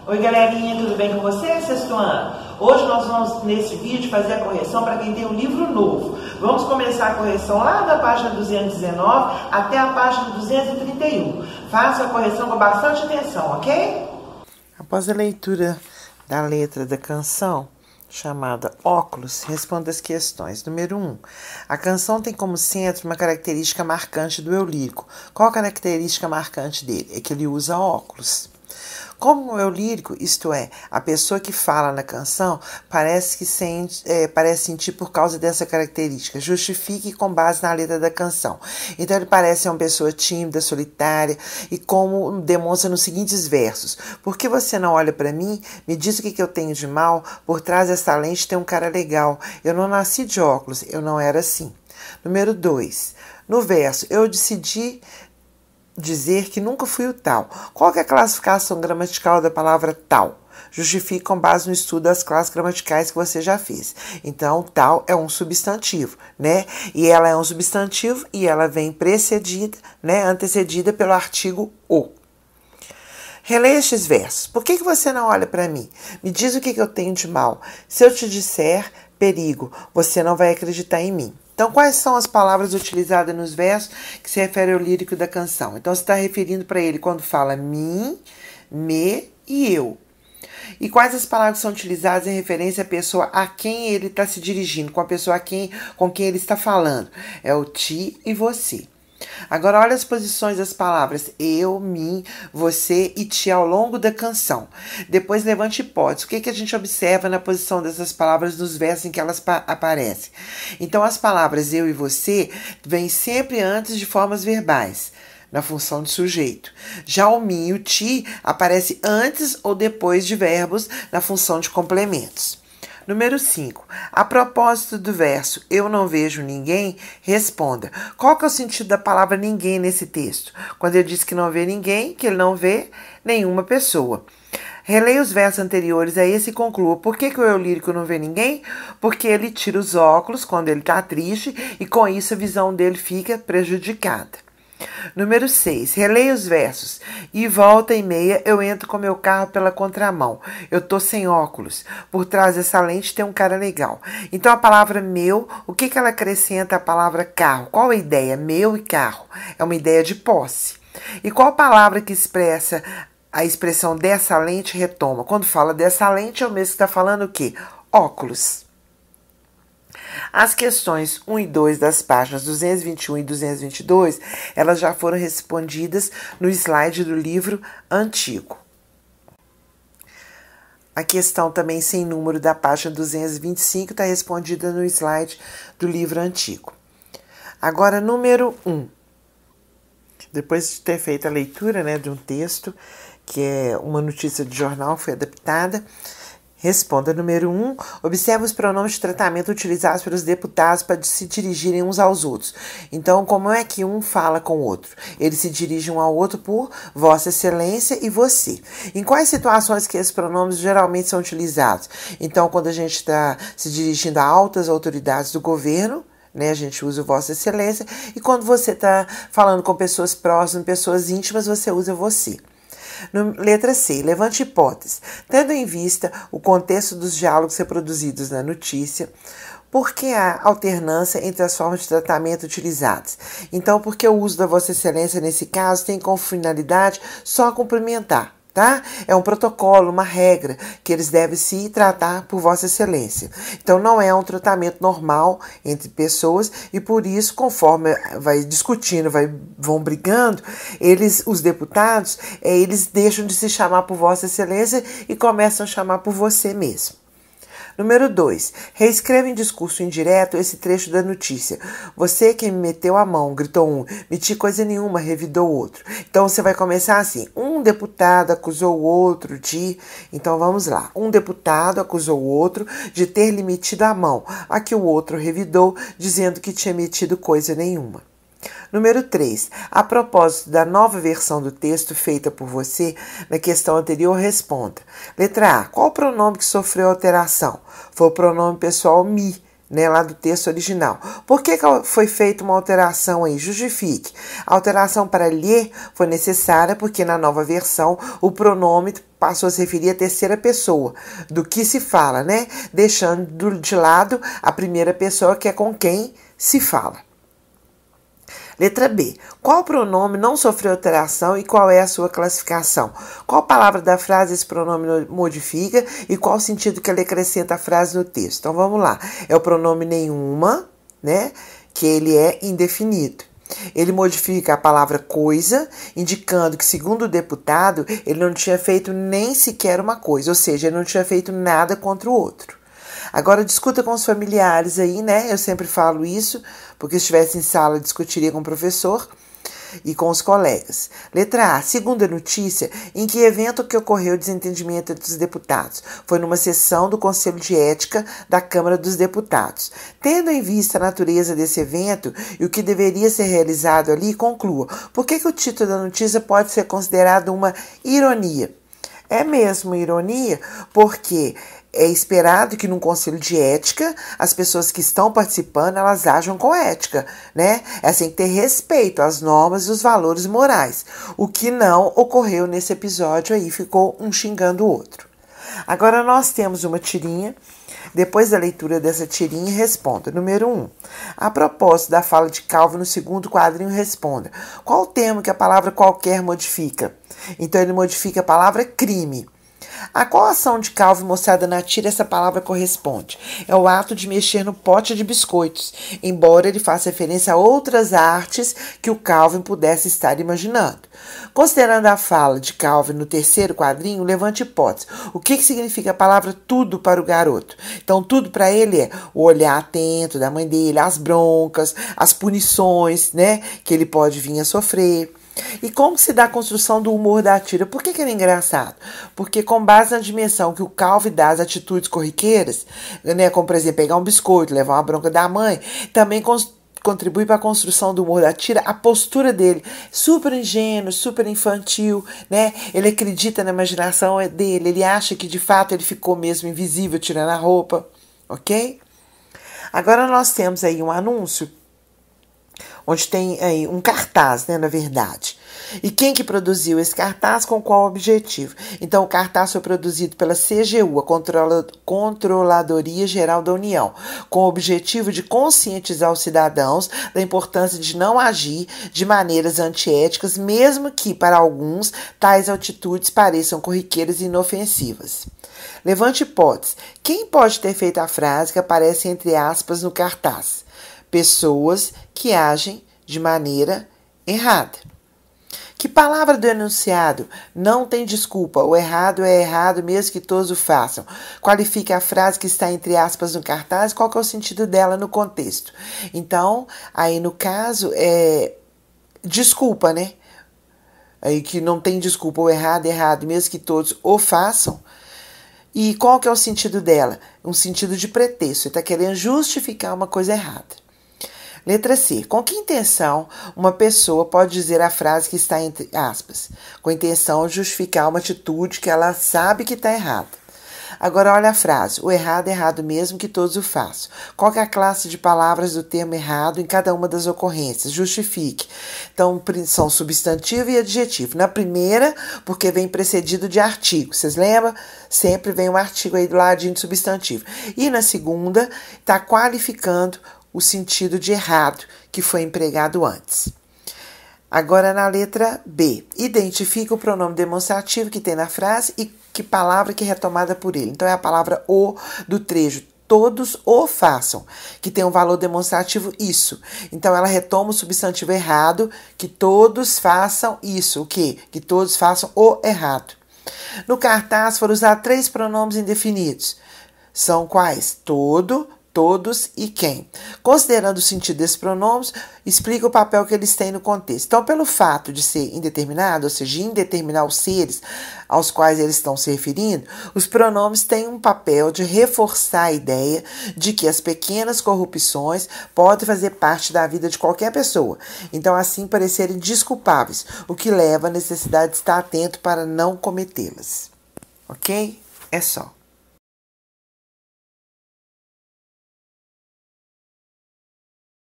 Oi galerinha, tudo bem com vocês, sexto ano? Hoje nós vamos, nesse vídeo, fazer a correção para quem tem um livro novo. Vamos começar a correção lá da página 219 até a página 231. Faça a correção com bastante atenção, ok? Após a leitura da letra da canção, chamada Óculos, responda as questões. Número 1. A canção tem como centro uma característica marcante do eu lírico. Qual a característica marcante dele? É que ele usa óculos. Como o eu lírico, isto é, a pessoa que fala na canção, parece sentir por causa dessa característica. Justifique com base na letra da canção. Então ele parece uma pessoa tímida, solitária, e como demonstra nos seguintes versos. Por que você não olha para mim? Me diz o que eu tenho de mal? Por trás dessa lente tem um cara legal. Eu não nasci de óculos, eu não era assim. Número 2. No verso, eu decidi dizer que nunca fui o tal. Qual que é a classificação gramatical da palavra tal? Justifique com base no estudo das classes gramaticais que você já fez. Então, tal é um substantivo, né? E ela é um substantivo e ela vem precedida, né? Antecedida pelo artigo o. Releia estes versos. Por que você não olha para mim? Me diz o que eu tenho de mal. Se eu te disser perigo, você não vai acreditar em mim. Então, quais são as palavras utilizadas nos versos que se refere ao lírico da canção? Então, você está referindo para ele quando fala mim, me e eu. E quais as palavras são utilizadas em referência à pessoa a quem ele está se dirigindo, com a pessoa com quem ele está falando? É o ti e você. Agora, olha as posições das palavras eu, mim, você e ti ao longo da canção. Depois, levante hipótese. O que a gente observa na posição dessas palavras nos versos em que elas aparecem? Então, as palavras eu e você vêm sempre antes de formas verbais, na função de sujeito. Já o mim e o ti aparece antes ou depois de verbos, na função de complementos. Número 5. A propósito do verso eu não vejo ninguém, responda. Qual que é o sentido da palavra ninguém nesse texto? Quando ele diz que não vê ninguém, que ele não vê nenhuma pessoa. Releia os versos anteriores a esse e conclua. Por que o eu lírico não vê ninguém? Porque ele tira os óculos quando ele está triste e com isso a visão dele fica prejudicada. Número 6. Releia os versos. E volta e meia eu entro com meu carro pela contramão. Eu tô sem óculos. Por trás dessa lente tem um cara legal. Então a palavra meu, o que ela acrescenta à palavra carro? Qual a ideia? Meu e carro. É uma ideia de posse. E qual palavra que expressa a expressão dessa lente retoma? Quando fala dessa lente é o mesmo que está falando o quê? Óculos. As questões 1 e 2 das páginas 221 e 222, elas já foram respondidas no slide do livro antigo. A questão também sem número da página 225 está respondida no slide do livro antigo. Agora, número 1. Depois de ter feito a leitura, né, de um texto, que é uma notícia de jornal, foi adaptada, responda. Número 1. Observe os pronomes de tratamento utilizados pelos deputados para se dirigirem uns aos outros. Então, como é que um fala com o outro? Eles se dirigem um ao outro por Vossa Excelência e você. Em quais situações que esses pronomes geralmente são utilizados? Então, quando a gente está se dirigindo a altas autoridades do governo, né, a gente usa o Vossa Excelência. E quando você está falando com pessoas próximas, pessoas íntimas, você usa você. Letra C. Levante hipótese. Tendo em vista o contexto dos diálogos reproduzidos na notícia, por que há alternância entre as formas de tratamento utilizadas? Então, porque o uso da Vossa Excelência, nesse caso, tem como finalidade só cumprimentar, tá? É um protocolo, uma regra, que eles devem se tratar por Vossa Excelência. Então, não é um tratamento normal entre pessoas e, por isso, conforme vai discutindo, vão brigando, os deputados, eles deixam de se chamar por Vossa Excelência e começam a chamar por você mesmo. Número 2. Reescreva em discurso indireto esse trecho da notícia. Você quem me meteu a mão, gritou um. Meti coisa nenhuma, revidou outro. Então, você vai começar assim. Um deputado acusou o outro de... Então, vamos lá. Um deputado acusou o outro de ter lhe metido a mão. A que o outro revidou, dizendo que tinha metido coisa nenhuma. Número 3. A propósito da nova versão do texto feita por você, na questão anterior, responda. Letra A. Qual o pronome que sofreu alteração? Foi o pronome pessoal me, né, lá do texto original. Por que foi feita uma alteração aí? Justifique. A alteração para lhe foi necessária porque na nova versão o pronome passou a se referir à terceira pessoa do que se fala, né? Deixando de lado a primeira pessoa, que é com quem se fala. Letra B. Qual pronome não sofreu alteração e qual é a sua classificação? Qual palavra da frase esse pronome modifica e qual o sentido que ele acrescenta à frase no texto? Então vamos lá. É o pronome nenhuma, né? Que ele é indefinido. Ele modifica a palavra coisa, indicando que, segundo o deputado, ele não tinha feito nem sequer uma coisa, ou seja, ele não tinha feito nada contra o outro. Agora discuta com os familiares aí, né? Eu sempre falo isso, porque se estivesse em sala, discutiria com o professor e com os colegas. Letra A. Segunda notícia, em que evento que ocorreu o desentendimento entre os deputados? Foi numa sessão do Conselho de Ética da Câmara dos Deputados. Tendo em vista a natureza desse evento e o que deveria ser realizado ali, conclua. Por que o título da notícia pode ser considerado uma ironia? É mesmo ironia, porque é esperado que num conselho de ética, as pessoas que estão participando, elas ajam com ética, né? Elas têm que ter respeito às normas e os valores morais. O que não ocorreu nesse episódio aí, ficou um xingando o outro. Agora nós temos uma tirinha. Depois da leitura dessa tirinha, responda. Número 1. A propósito da fala de Calvin no segundo quadrinho, responda. Qual o termo que a palavra qualquer modifica? Então ele modifica a palavra crime. A qual ação de Calvin mostrada na tira essa palavra corresponde? É o ato de mexer no pote de biscoitos, embora ele faça referência a outras artes que o Calvin pudesse estar imaginando. Considerando a fala de Calvin no terceiro quadrinho, levante hipótese. O que significa a palavra tudo para o garoto? Então, tudo para ele é o olhar atento da mãe dele, as broncas, as punições, né, que ele pode vir a sofrer. E como se dá a construção do humor da tira? Por que ele é engraçado? Porque com base na dimensão que o Calvin dá às atitudes corriqueiras, né, como por exemplo pegar um biscoito, levar uma bronca da mãe, também contribui para a construção do humor da tira, a postura dele, super ingênuo, super infantil, né? Ele acredita na imaginação dele, ele acha que de fato ele ficou mesmo invisível tirando a roupa, ok? Agora nós temos aí um anúncio onde tem aí um cartaz, né, na verdade. E quem que produziu esse cartaz, com qual objetivo? Então, o cartaz foi produzido pela CGU, a Controladoria Geral da União, com o objetivo de conscientizar os cidadãos da importância de não agir de maneiras antiéticas, mesmo que, para alguns, tais atitudes pareçam corriqueiras e inofensivas. Levante hipótese. Quem pode ter feito a frase que aparece entre aspas no cartaz? Pessoas que agem de maneira errada. Que palavra do enunciado não tem desculpa? O errado é errado, mesmo que todos o façam. Qualifica a frase que está entre aspas no cartaz. Qual que é o sentido dela no contexto? Então, aí no caso, desculpa, né? Aí que não tem desculpa. O errado é errado, mesmo que todos o façam. E qual que é o sentido dela? Um sentido de pretexto. Ele está querendo justificar uma coisa errada. Letra C. Com que intenção uma pessoa pode dizer a frase que está entre aspas? Com a intenção de justificar uma atitude que ela sabe que está errada. Agora olha a frase. O errado é errado mesmo que todos o façam. Qual que é a classe de palavras do termo errado em cada uma das ocorrências? Justifique. Então, são substantivo e adjetivo. Na primeira, porque vem precedido de artigo. Vocês lembram? Sempre vem um artigo aí do ladinho de substantivo. E na segunda, está qualificando o sentido de errado que foi empregado antes. Agora na letra B. Identifica o pronome demonstrativo que tem na frase e que palavra que é retomada por ele. Então é a palavra o do trecho. Todos o façam, que tem um valor demonstrativo isso. Então ela retoma o substantivo errado, que todos façam isso. O quê? Que todos façam o errado. No cartaz foram usados 3 pronomes indefinidos. São quais? Todo, todos e quem. Considerando o sentido desses pronomes, explica o papel que eles têm no contexto. Então, pelo fato de ser indeterminado, ou seja, indeterminar os seres aos quais eles estão se referindo, os pronomes têm um papel de reforçar a ideia de que as pequenas corrupções podem fazer parte da vida de qualquer pessoa. Então, assim, parecerem desculpáveis, o que leva à necessidade de estar atento para não cometê-las. Ok? É só.